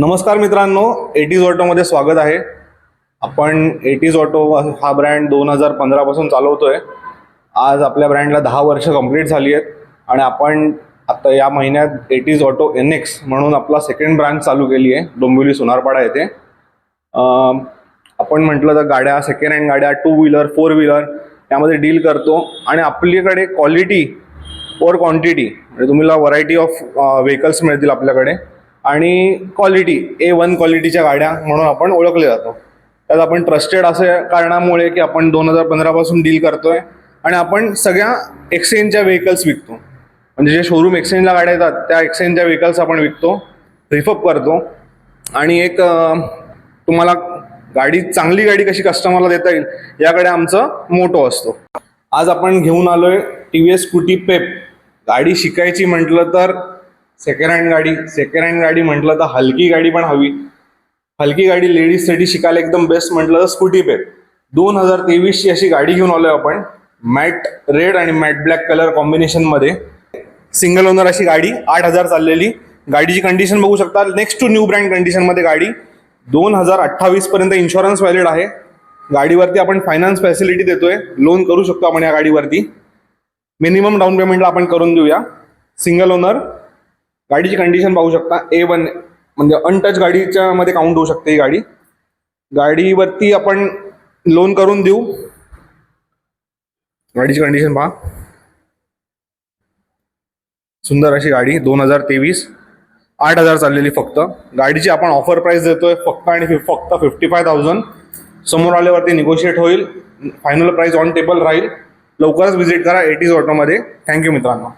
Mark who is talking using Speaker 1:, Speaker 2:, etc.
Speaker 1: नमस्कार मित्रांनो, एटीज ऑटोमध्ये स्वागत आहे. आपण एटीज ऑटो हा ब्रँड 2015 पासून चालवतोय. आज आपल्या ब्रँडला 10 वर्ष कंप्लीट झाली आहेत आणि आपण आता या महिन्यात एटीज ऑटो NX म्हणून आपला सेकंड ब्रांच चालू केली आहे डोंबिवली सोनारपाडा येथे. आपण म्हटलं तर गाड्या, सेकंड हँड गाड्या, 2 व्हीलर 4 व्हीलर यामध्ये डील करतो आणि आपल्याकडे क्वालिटी और क्वांटिटी म्हणजे तुम्हाला व्हरायटी ऑफ व्हेकल्स मिळतील आपल्याकडे आणि क्वालिटी A1 क्वालिटीच्या गाड्या म्हणून आपण ओळखले जातो. त्यात आपण ट्रस्टेड असे कारणामुळे की आपण 2015 पासून डील करतोय आणि आपण सगळ्या एक्सचेंजच्या व्हेकल्स विकतो. म्हणजे जे शोरूम एक्सचेंजला गाड्या येतात त्या एक्सचेंजच्या व्हेकल्स आपण विकतो, रिफअप करतो आणि एक तुम्हाला चांगली गाडी कशी कस्टमरला देता येईल याकडे आमचं मोटो असतो. आज आपण घेऊन आलोय TVS स्कूटी पेप. गाडी शिकायची म्हटलं तर सेकंड हँड गाडी म्हटलं तर हलकी गाडी पण हवी. हलकी गाडी लेडीजसाठी शिकायला एकदम बेस्ट म्हटलं तर स्कूटी पेप 2023ची अशी गाडी घेऊन आलोय आपण. मॅट रेड आणि मॅट ब्लॅक कलर कॉम्बिनेशन मध्ये सिंगल ओनर अशी गाडी, 8,000 चाललेली. गाडीची कंडिशन बघू शकता, next to new brand condition मध्ये गाडी. 2028 पर्यंत इन्शुरन्स व्हॅलिड आहे. गाडीवरती आपण फायनान्स फॅसिलिटी देतोय, लोन करू शकतो आपण या गाडीवरती. मिनिमम डाऊन पेमेंटला आपण करून देऊया. Single owner. गाडीची कंडिशन पाहू शकता, A1 म्हणजे अनटच गाडीच्या मध्ये काउंट होऊ शकते ही गाडी. गाडीवरती आपण लोन करून देऊ. गाडीची कंडिशन पहा, सुंदर अशी गाडी. 2023, 8,000 चाललेली फक्त. गाडीची आपण ऑफर प्राइस देतोय फक्त 55,000. समोर आल्यावरती निगोशिएट होईल. फायनल प्राइस ऑन टेबल राहील. लवकरच व्हिजिट करा एटीज ऑटोमध्ये. थँक्यू मित्रांनो.